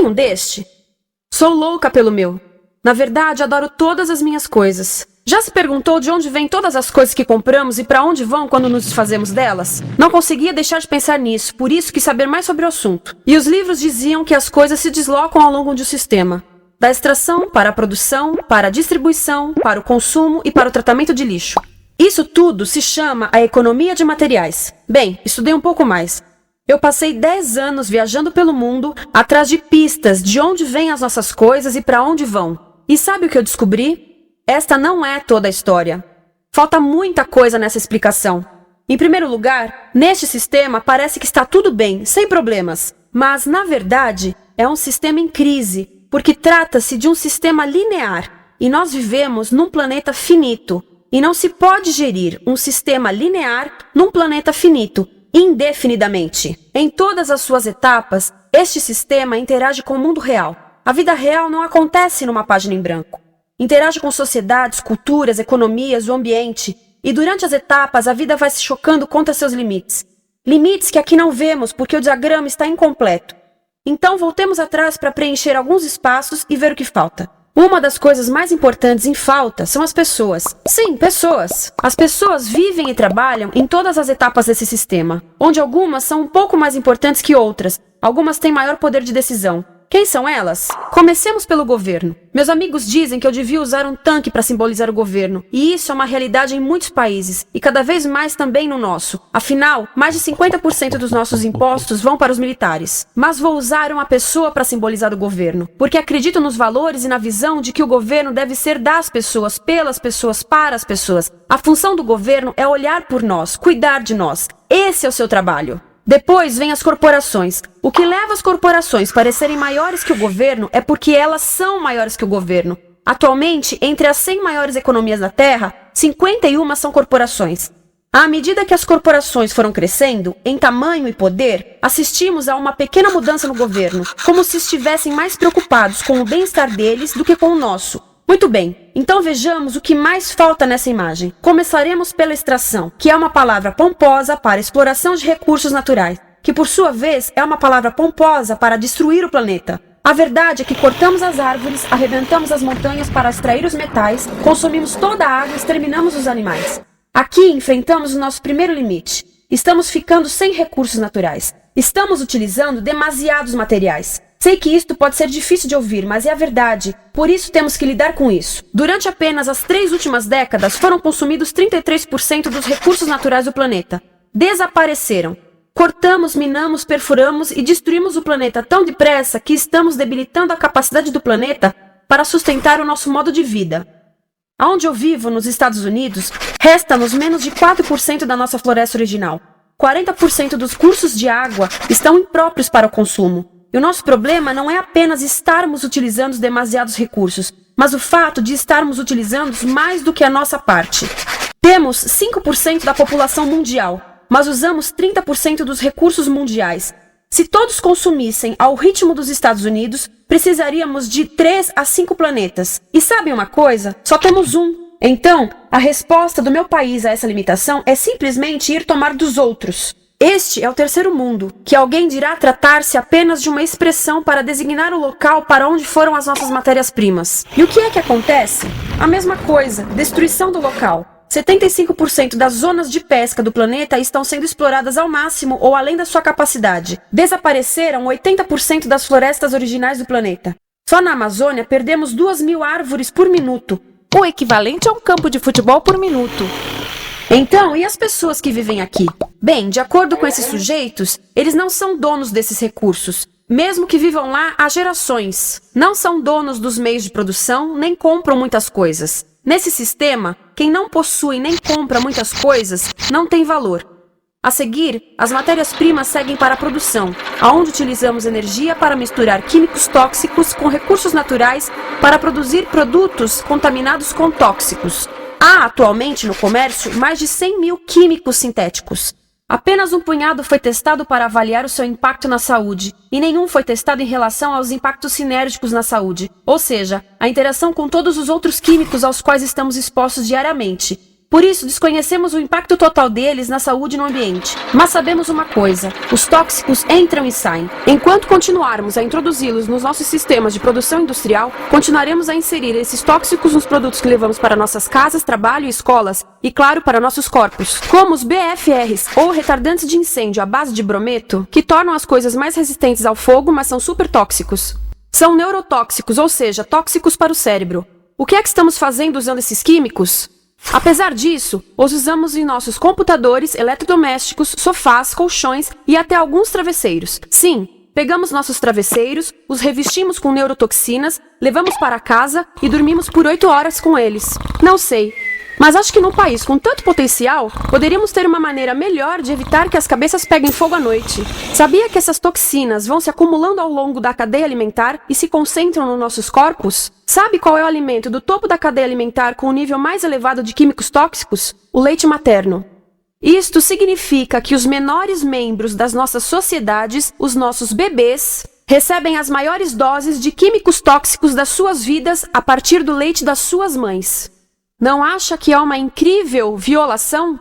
Tem um deste? Sou louca pelo meu. Na verdade, adoro todas as minhas coisas. Já se perguntou de onde vêm todas as coisas que compramos e para onde vão quando nos desfazemos delas? Não conseguia deixar de pensar nisso, por isso quis saber mais sobre o assunto. E os livros diziam que as coisas se deslocam ao longo de um sistema. Da extração, para a produção, para a distribuição, para o consumo e para o tratamento de lixo. Isso tudo se chama a economia de materiais. Bem, estudei um pouco mais. Eu passei 10 anos viajando pelo mundo, atrás de pistas de onde vêm as nossas coisas e para onde vão. E sabe o que eu descobri? Esta não é toda a história. Falta muita coisa nessa explicação. Em primeiro lugar, neste sistema parece que está tudo bem, sem problemas. Mas, na verdade, é um sistema em crise, porque trata-se de um sistema linear. E nós vivemos num planeta finito. E não se pode gerir um sistema linear num planeta finito, indefinidamente. Em todas as suas etapas, este sistema interage com o mundo real. A vida real não acontece numa página em branco. Interage com sociedades, culturas, economias, o ambiente. E durante as etapas, a vida vai se chocando contra seus limites. Limites que aqui não vemos porque o diagrama está incompleto. Então, voltemos atrás para preencher alguns espaços e ver o que falta. Uma das coisas mais importantes em falta são as pessoas. Sim, pessoas. As pessoas vivem e trabalham em todas as etapas desse sistema, onde algumas são um pouco mais importantes que outras. Algumas têm maior poder de decisão. Quem são elas? Comecemos pelo governo. Meus amigos dizem que eu devia usar um tanque para simbolizar o governo, e isso é uma realidade em muitos países, e cada vez mais também no nosso. Afinal, mais de 50% dos nossos impostos vão para os militares. Mas vou usar uma pessoa para simbolizar o governo, porque acredito nos valores e na visão de que o governo deve ser das pessoas, pelas pessoas, para as pessoas. A função do governo é olhar por nós, cuidar de nós. Esse é o seu trabalho. Depois vem as corporações. O que leva as corporações a parecerem maiores que o governo é porque elas são maiores que o governo. Atualmente, entre as 100 maiores economias da Terra, 51 são corporações. À medida que as corporações foram crescendo, em tamanho e poder, assistimos a uma pequena mudança no governo, como se estivessem mais preocupados com o bem-estar deles do que com o nosso. Muito bem, então vejamos o que mais falta nessa imagem. Começaremos pela extração, que é uma palavra pomposa para exploração de recursos naturais, que por sua vez é uma palavra pomposa para destruir o planeta. A verdade é que cortamos as árvores, arrebentamos as montanhas para extrair os metais, consumimos toda a água e exterminamos os animais. Aqui enfrentamos o nosso primeiro limite. Estamos ficando sem recursos naturais. Estamos utilizando demasiados materiais. Sei que isto pode ser difícil de ouvir, mas é a verdade. Por isso temos que lidar com isso. Durante apenas as 3 últimas décadas, foram consumidos 33% dos recursos naturais do planeta. Desapareceram. Cortamos, minamos, perfuramos e destruímos o planeta tão depressa que estamos debilitando a capacidade do planeta para sustentar o nosso modo de vida. Onde eu vivo, nos Estados Unidos, resta-nos menos de 4% da nossa floresta original. 40% dos cursos de água estão impróprios para o consumo. E o nosso problema não é apenas estarmos utilizando demasiados recursos, mas o fato de estarmos utilizando mais do que a nossa parte. Temos 5% da população mundial, mas usamos 30% dos recursos mundiais. Se todos consumissem ao ritmo dos Estados Unidos, precisaríamos de 3 a 5 planetas. E sabem uma coisa? Só temos um. Então, a resposta do meu país a essa limitação é simplesmente ir tomar dos outros. Este é o terceiro mundo, que alguém dirá tratar-se apenas de uma expressão para designar o local para onde foram as nossas matérias-primas. E o que é que acontece? A mesma coisa, destruição do local. 75% das zonas de pesca do planeta estão sendo exploradas ao máximo ou além da sua capacidade. Desapareceram 80% das florestas originais do planeta. Só na Amazônia perdemos 2.000 árvores por minuto, o equivalente a um campo de futebol por minuto. Então, e as pessoas que vivem aqui? Bem, de acordo com esses sujeitos, eles não são donos desses recursos, mesmo que vivam lá há gerações. Não são donos dos meios de produção, nem compram muitas coisas. Nesse sistema, quem não possui nem compra muitas coisas não tem valor. A seguir, as matérias-primas seguem para a produção, onde utilizamos energia para misturar químicos tóxicos com recursos naturais para produzir produtos contaminados com tóxicos. Há atualmente no comércio mais de 100.000 químicos sintéticos. Apenas um punhado foi testado para avaliar o seu impacto na saúde, e nenhum foi testado em relação aos impactos sinérgicos na saúde, ou seja, a interação com todos os outros químicos aos quais estamos expostos diariamente. Por isso, desconhecemos o impacto total deles na saúde e no ambiente. Mas sabemos uma coisa: os tóxicos entram e saem. Enquanto continuarmos a introduzi-los nos nossos sistemas de produção industrial, continuaremos a inserir esses tóxicos nos produtos que levamos para nossas casas, trabalho e escolas, e claro, para nossos corpos. Como os BFRs, ou retardantes de incêndio à base de brometo, que tornam as coisas mais resistentes ao fogo, mas são super tóxicos. São neurotóxicos, ou seja, tóxicos para o cérebro. O que é que estamos fazendo usando esses químicos? Apesar disso, os usamos em nossos computadores, eletrodomésticos, sofás, colchões e até alguns travesseiros. Sim, pegamos nossos travesseiros, os revestimos com neurotoxinas, levamos para casa e dormimos por 8 horas com eles. Não sei, mas acho que num país com tanto potencial, poderíamos ter uma maneira melhor de evitar que as cabeças peguem fogo à noite. Sabia que essas toxinas vão se acumulando ao longo da cadeia alimentar e se concentram nos nossos corpos? Sabe qual é o alimento do topo da cadeia alimentar com o nível mais elevado de químicos tóxicos? O leite materno. Isto significa que os menores membros das nossas sociedades, os nossos bebês, recebem as maiores doses de químicos tóxicos das suas vidas a partir do leite das suas mães. Não acha que é uma incrível violação?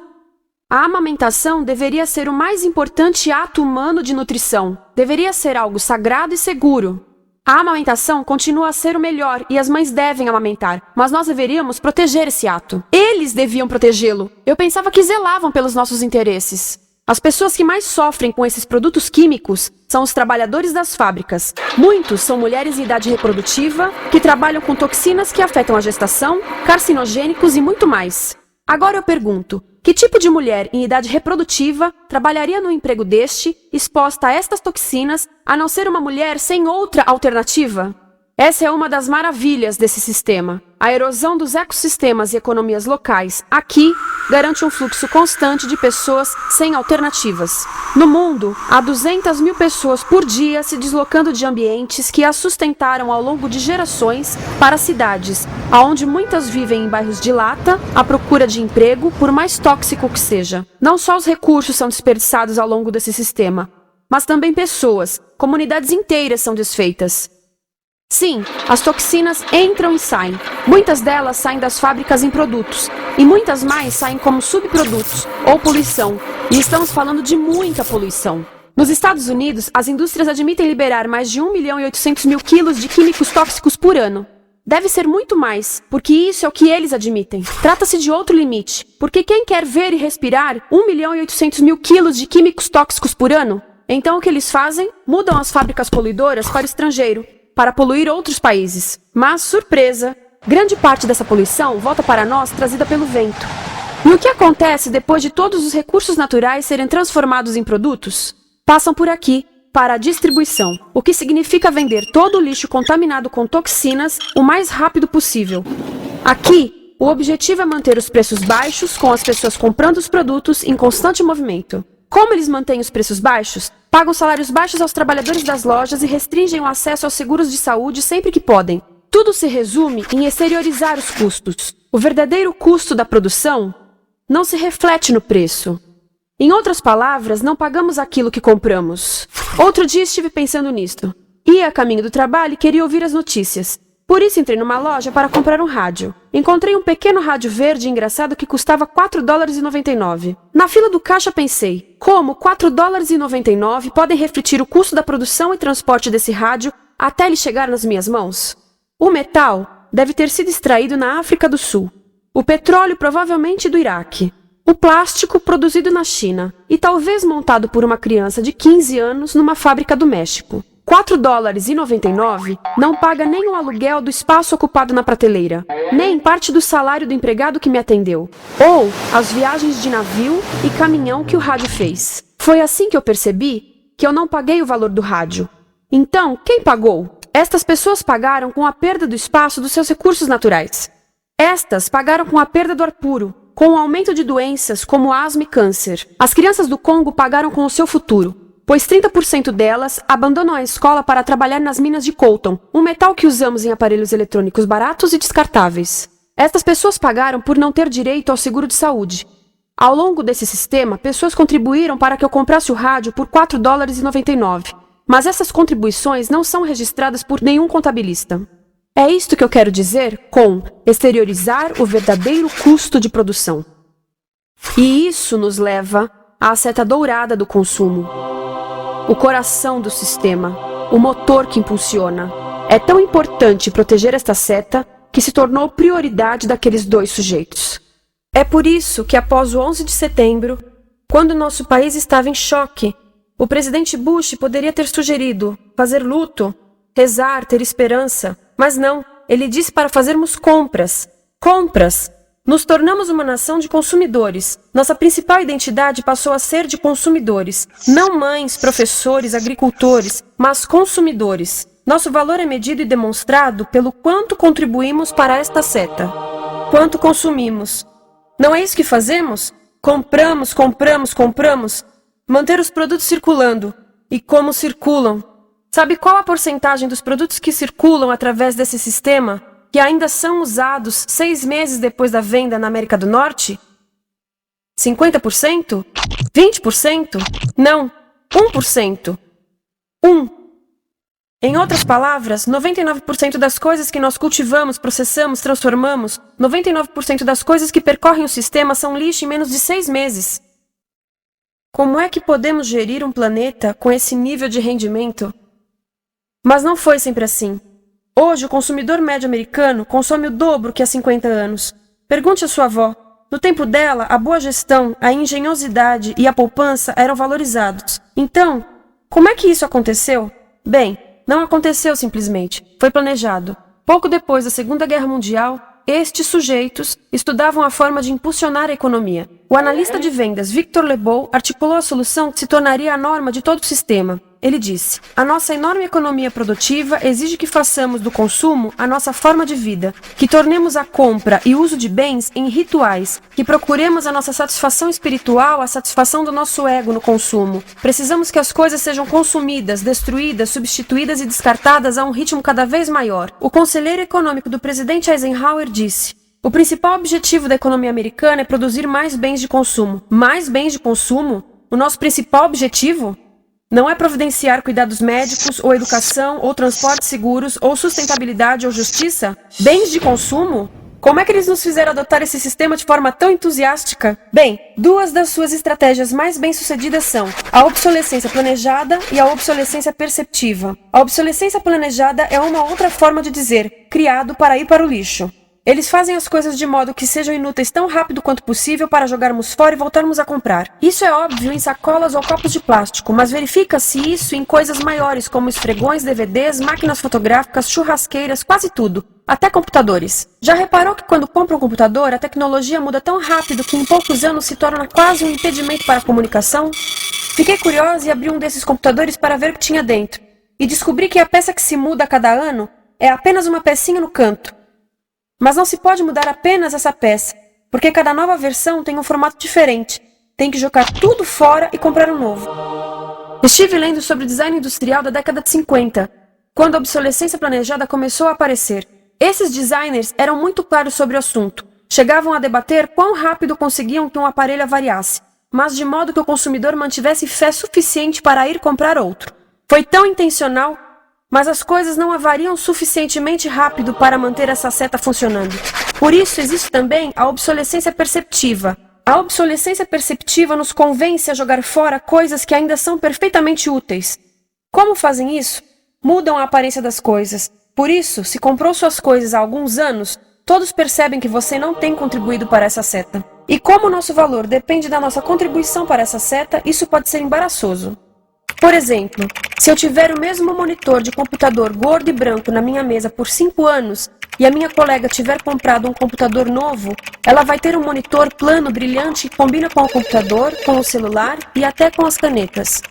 A amamentação deveria ser o mais importante ato humano de nutrição. Deveria ser algo sagrado e seguro. A amamentação continua a ser o melhor e as mães devem amamentar, mas nós deveríamos proteger esse ato. Eles deviam protegê-lo. Eu pensava que zelavam pelos nossos interesses. As pessoas que mais sofrem com esses produtos químicos são os trabalhadores das fábricas. Muitos são mulheres em idade reprodutiva, que trabalham com toxinas que afetam a gestação, carcinogênicos e muito mais. Agora eu pergunto, que tipo de mulher em idade reprodutiva trabalharia no emprego deste, exposta a estas toxinas, a não ser uma mulher sem outra alternativa? Essa é uma das maravilhas desse sistema. A erosão dos ecossistemas e economias locais aqui garante um fluxo constante de pessoas sem alternativas. No mundo, há 200 mil pessoas por dia se deslocando de ambientes que as sustentaram ao longo de gerações para cidades, onde muitas vivem em bairros de lata, à procura de emprego, por mais tóxico que seja. Não só os recursos são desperdiçados ao longo desse sistema, mas também pessoas, comunidades inteiras são desfeitas. Sim, as toxinas entram e saem. Muitas delas saem das fábricas em produtos, e muitas mais saem como subprodutos, ou poluição. E estamos falando de muita poluição. Nos Estados Unidos, as indústrias admitem liberar mais de 1.800.000 quilos de químicos tóxicos por ano. Deve ser muito mais, porque isso é o que eles admitem. Trata-se de outro limite, porque quem quer ver e respirar 1.800.000 quilos de químicos tóxicos por ano? Então o que eles fazem? Mudam as fábricas poluidoras para o estrangeiro, para poluir outros países. Mas, surpresa, grande parte dessa poluição volta para nós trazida pelo vento. E o que acontece depois de todos os recursos naturais serem transformados em produtos? Passam por aqui, para a distribuição, o que significa vender todo o lixo contaminado com toxinas o mais rápido possível. Aqui, o objetivo é manter os preços baixos, com as pessoas comprando os produtos em constante movimento. Como eles mantêm os preços baixos? Pagam salários baixos aos trabalhadores das lojas e restringem o acesso aos seguros de saúde sempre que podem. Tudo se resume em exteriorizar os custos. O verdadeiro custo da produção não se reflete no preço. Em outras palavras, não pagamos aquilo que compramos. Outro dia estive pensando nisto. Ia a caminho do trabalho e queria ouvir as notícias. Por isso entrei numa loja para comprar um rádio. Encontrei um pequeno rádio verde engraçado que custava $4,99. Na fila do caixa pensei, como $4,99 podem refletir o custo da produção e transporte desse rádio até ele chegar nas minhas mãos? O metal deve ter sido extraído na África do Sul. O petróleo provavelmente do Iraque. O plástico produzido na China e talvez montado por uma criança de 15 anos numa fábrica do México. $4,99 não paga nem o aluguel do espaço ocupado na prateleira, nem parte do salário do empregado que me atendeu, ou as viagens de navio e caminhão que o rádio fez. Foi assim que eu percebi que eu não paguei o valor do rádio. Então, quem pagou? Estas pessoas pagaram com a perda do espaço dos seus recursos naturais. Estas pagaram com a perda do ar puro, com o aumento de doenças como asma e câncer. As crianças do Congo pagaram com o seu futuro, pois 30% delas abandonam a escola para trabalhar nas minas de coltan, um metal que usamos em aparelhos eletrônicos baratos e descartáveis. Estas pessoas pagaram por não ter direito ao seguro de saúde. Ao longo desse sistema, pessoas contribuíram para que eu comprasse o rádio por $4,99, mas essas contribuições não são registradas por nenhum contabilista. É isto que eu quero dizer com exteriorizar o verdadeiro custo de produção. E isso nos leva à seta dourada do consumo. O coração do sistema, o motor que impulsiona. É tão importante proteger esta seta que se tornou prioridade daqueles dois sujeitos. É por isso que após o 11 de setembro, quando nosso país estava em choque, o presidente Bush poderia ter sugerido fazer luto, rezar, ter esperança, mas não, ele disse para fazermos compras. Compras! Nos tornamos uma nação de consumidores. Nossa principal identidade passou a ser de consumidores. Não mães, professores, agricultores, mas consumidores. Nosso valor é medido e demonstrado pelo quanto contribuímos para esta seta. Quanto consumimos. Não é isso que fazemos? Compramos, compramos, compramos. Manter os produtos circulando. E como circulam? Sabe qual a porcentagem dos produtos que circulam através desse sistema que ainda são usados 6 meses depois da venda na América do Norte? 50%? 20%? Não, 1%. 1. Em outras palavras, 99% das coisas que nós cultivamos, processamos, transformamos, 99% das coisas que percorrem o sistema são lixo em menos de 6 meses. Como é que podemos gerir um planeta com esse nível de rendimento? Mas não foi sempre assim. Hoje, o consumidor médio americano consome o dobro que há 50 anos. Pergunte à sua avó. No tempo dela, a boa gestão, a engenhosidade e a poupança eram valorizados. Então, como é que isso aconteceu? Bem, não aconteceu simplesmente. Foi planejado. Pouco depois da Segunda Guerra Mundial, estes sujeitos estudavam a forma de impulsionar a economia. O analista de vendas Victor Lebow articulou a solução que se tornaria a norma de todo o sistema. Ele disse: a nossa enorme economia produtiva exige que façamos do consumo a nossa forma de vida, que tornemos a compra e uso de bens em rituais, que procuremos a nossa satisfação espiritual, a satisfação do nosso ego no consumo. Precisamos que as coisas sejam consumidas, destruídas, substituídas e descartadas a um ritmo cada vez maior. O conselheiro econômico do presidente Eisenhower disse: o principal objetivo da economia americana é produzir mais bens de consumo. Mais bens de consumo? O nosso principal objetivo? Não é providenciar cuidados médicos, ou educação, ou transportes seguros, ou sustentabilidade, ou justiça? Bens de consumo? Como é que eles nos fizeram adotar esse sistema de forma tão entusiástica? Bem, 2 das suas estratégias mais bem-sucedidas são a obsolescência planejada e a obsolescência perceptiva. A obsolescência planejada é uma outra forma de dizer criado para ir para o lixo. Eles fazem as coisas de modo que sejam inúteis tão rápido quanto possível para jogarmos fora e voltarmos a comprar. Isso é óbvio em sacolas ou copos de plástico, mas verifica-se isso em coisas maiores como esfregões, DVDs, máquinas fotográficas, churrasqueiras, quase tudo. Até computadores. Já reparou que quando compra um computador, a tecnologia muda tão rápido que em poucos anos se torna quase um impedimento para a comunicação? Fiquei curiosa e abri um desses computadores para ver o que tinha dentro. E descobri que a peça que se muda a cada ano é apenas uma pecinha no canto. Mas não se pode mudar apenas essa peça, porque cada nova versão tem um formato diferente. Tem que jogar tudo fora e comprar um novo. Estive lendo sobre o design industrial da década de 50, quando a obsolescência planejada começou a aparecer. Esses designers eram muito claros sobre o assunto. Chegavam a debater quão rápido conseguiam que um aparelho avariasse, mas de modo que o consumidor mantivesse fé suficiente para ir comprar outro. Foi tão intencional, mas as coisas não avariam suficientemente rápido para manter essa seta funcionando. Por isso existe também a obsolescência perceptiva. A obsolescência perceptiva nos convence a jogar fora coisas que ainda são perfeitamente úteis. Como fazem isso? Mudam a aparência das coisas. Por isso, se comprou suas coisas há alguns anos, todos percebem que você não tem contribuído para essa seta. E como o nosso valor depende da nossa contribuição para essa seta, isso pode ser embaraçoso. Por exemplo, se eu tiver o mesmo monitor de computador gordo e branco na minha mesa por 5 anos e a minha colega tiver comprado um computador novo, ela vai ter um monitor plano brilhante que combina com o computador, com o celular e até com as canetas.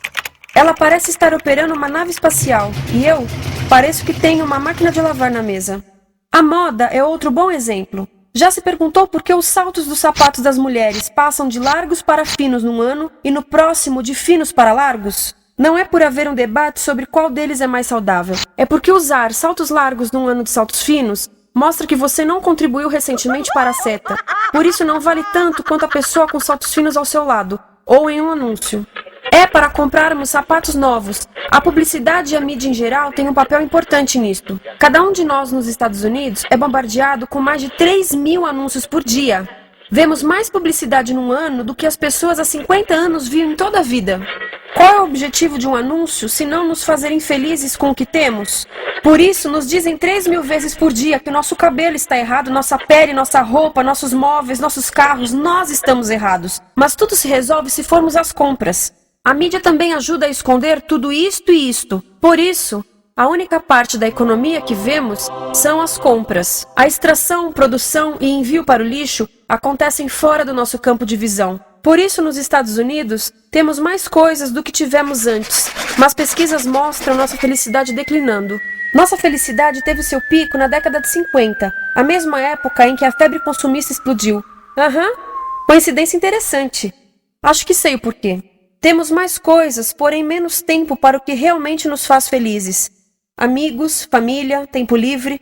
Ela parece estar operando uma nave espacial e eu pareço que tenho uma máquina de lavar na mesa. A moda é outro bom exemplo. Já se perguntou por que os saltos dos sapatos das mulheres passam de largos para finos num ano e no próximo de finos para largos? Não é por haver um debate sobre qual deles é mais saudável. É porque usar saltos largos num ano de saltos finos mostra que você não contribuiu recentemente para a seta. Por isso não vale tanto quanto a pessoa com saltos finos ao seu lado, ou em um anúncio. É para comprarmos sapatos novos. A publicidade e a mídia em geral têm um papel importante nisto. Cada um de nós nos Estados Unidos é bombardeado com mais de 3.000 anúncios por dia. Vemos mais publicidade num ano do que as pessoas há 50 anos viam em toda a vida. Qual é o objetivo de um anúncio se não nos fazer infelizes com o que temos? Por isso, nos dizem 3.000 vezes por dia que nosso cabelo está errado, nossa pele, nossa roupa, nossos móveis, nossos carros, nós estamos errados. Mas tudo se resolve se formos às compras. A mídia também ajuda a esconder tudo isto e isto. Por isso, a única parte da economia que vemos são as compras. A extração, produção e envio para o lixo acontecem fora do nosso campo de visão. Por isso, nos Estados Unidos, temos mais coisas do que tivemos antes, mas pesquisas mostram nossa felicidade declinando. Nossa felicidade teve seu pico na década de 50, a mesma época em que a febre consumista explodiu. Coincidência interessante. Acho que sei o porquê. Temos mais coisas, porém menos tempo para o que realmente nos faz felizes. Amigos, família, tempo livre.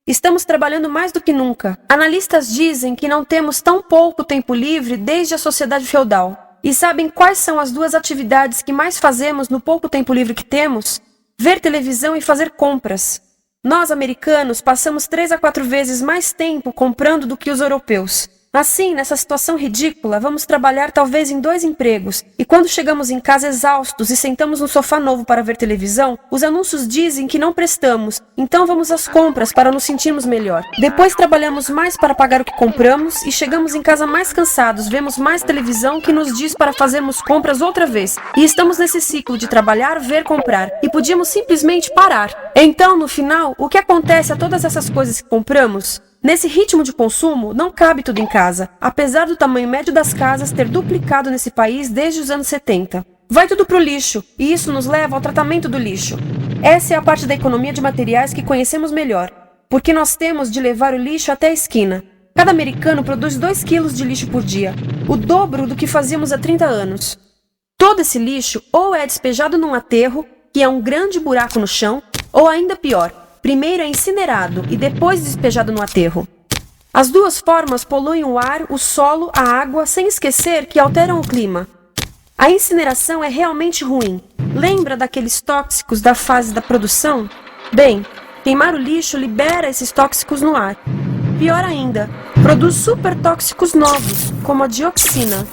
Estamos trabalhando mais do que nunca. Analistas dizem que não temos tão pouco tempo livre desde a sociedade feudal. E sabem quais são as duas atividades que mais fazemos no pouco tempo livre que temos? Ver televisão e fazer compras. Nós, americanos, passamos 3 a 4 vezes mais tempo comprando do que os europeus. Assim, nessa situação ridícula, vamos trabalhar talvez em 2 empregos, e quando chegamos em casa exaustos e sentamos no sofá novo para ver televisão, os anúncios dizem que não prestamos, então vamos às compras para nos sentirmos melhor. Depois trabalhamos mais para pagar o que compramos e chegamos em casa mais cansados, vemos mais televisão que nos diz para fazermos compras outra vez. E estamos nesse ciclo de trabalhar, ver, comprar, e podíamos simplesmente parar. Então, no final, o que acontece a todas essas coisas que compramos? Nesse ritmo de consumo, não cabe tudo em casa, apesar do tamanho médio das casas ter duplicado nesse país desde os anos 70. Vai tudo pro lixo, e isso nos leva ao tratamento do lixo. Essa é a parte da economia de materiais que conhecemos melhor, porque nós temos de levar o lixo até a esquina. Cada americano produz 2 quilos de lixo por dia, o dobro do que fazíamos há 30 anos. Todo esse lixo ou é despejado num aterro, que é um grande buraco no chão, ou ainda pior, primeiro é incinerado e depois despejado no aterro. As duas formas poluem o ar, o solo, a água, sem esquecer que alteram o clima. A incineração é realmente ruim. Lembra daqueles tóxicos da fase da produção? Bem, queimar o lixo libera esses tóxicos no ar. Pior ainda, produz supertóxicos novos, como a dioxina.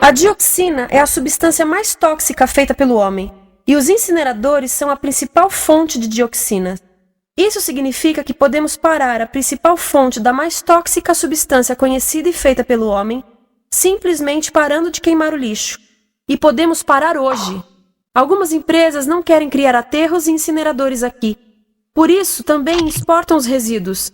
A dioxina é a substância mais tóxica feita pelo homem, e os incineradores são a principal fonte de dioxina. Isso significa que podemos parar a principal fonte da mais tóxica substância conhecida e feita pelo homem, simplesmente parando de queimar o lixo. E podemos parar hoje. Algumas empresas não querem criar aterros e incineradores aqui. Por isso, também exportam os resíduos.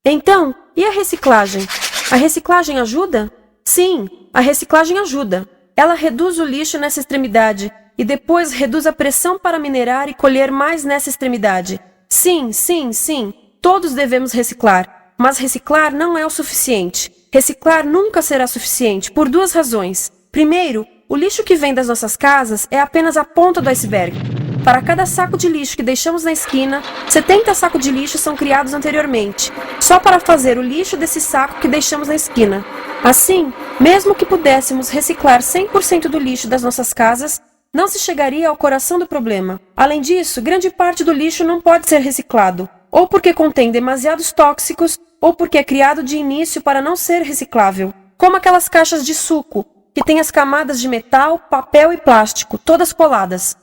Então, e a reciclagem? A reciclagem ajuda? Sim, a reciclagem ajuda. Ela reduz o lixo nessa extremidade e depois reduz a pressão para minerar e colher mais nessa extremidade. Sim, todos devemos reciclar, mas reciclar não é o suficiente. Reciclar nunca será suficiente, por 2 razões. Primeiro, o lixo que vem das nossas casas é apenas a ponta do iceberg. Para cada saco de lixo que deixamos na esquina, 70 sacos de lixo são criados anteriormente, só para fazer o lixo desse saco que deixamos na esquina. Assim, mesmo que pudéssemos reciclar 100% do lixo das nossas casas, não se chegaria ao coração do problema. Além disso, grande parte do lixo não pode ser reciclado, ou porque contém demasiados tóxicos, ou porque é criado de início para não ser reciclável. Como aquelas caixas de suco, que têm as camadas de metal, papel e plástico, todas coladas.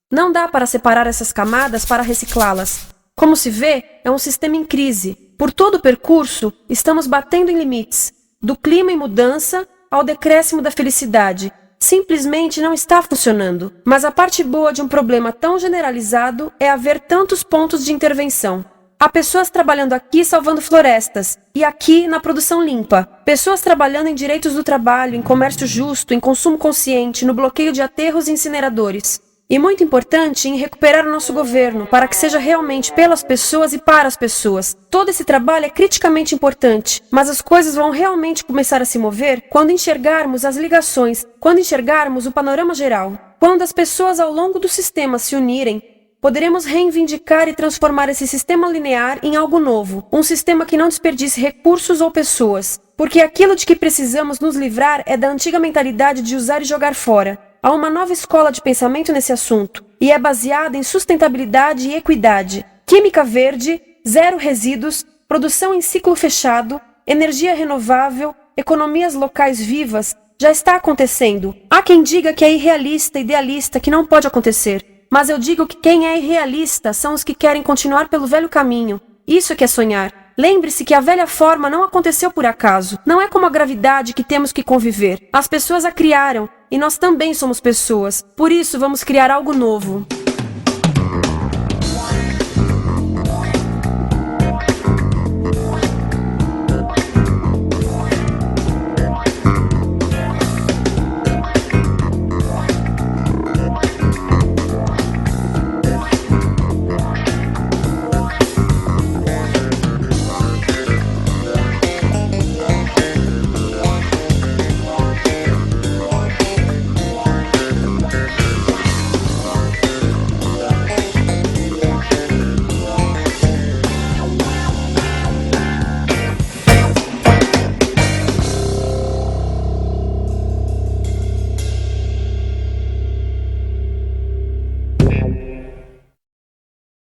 Não dá para separar essas camadas para reciclá-las. Como se vê, é um sistema em crise. Por todo o percurso, estamos batendo em limites, do clima em mudança ao decréscimo da felicidade. Simplesmente não está funcionando. Mas a parte boa de um problema tão generalizado é haver tantos pontos de intervenção. Há pessoas trabalhando aqui salvando florestas, e aqui na produção limpa. Pessoas trabalhando em direitos do trabalho, em comércio justo, em consumo consciente, no bloqueio de aterros e incineradores. E muito importante, em recuperar o nosso governo, para que seja realmente pelas pessoas e para as pessoas. Todo esse trabalho é criticamente importante, mas as coisas vão realmente começar a se mover quando enxergarmos as ligações, quando enxergarmos o panorama geral. Quando as pessoas ao longo do sistema se unirem, poderemos reivindicar e transformar esse sistema linear em algo novo, um sistema que não desperdice recursos ou pessoas, porque aquilo de que precisamos nos livrar é da antiga mentalidade de usar e jogar fora. Há uma nova escola de pensamento nesse assunto, e é baseada em sustentabilidade e equidade, química verde, zero resíduos, produção em ciclo fechado, energia renovável, economias locais vivas, já está acontecendo. Há quem diga que é irrealista, idealista, que não pode acontecer. Mas eu digo que quem é irrealista são os que querem continuar pelo velho caminho. Isso é que é sonhar. Lembre-se que a velha forma não aconteceu por acaso. Não é como a gravidade que temos que conviver. As pessoas a criaram, e nós também somos pessoas. Por isso vamos criar algo novo.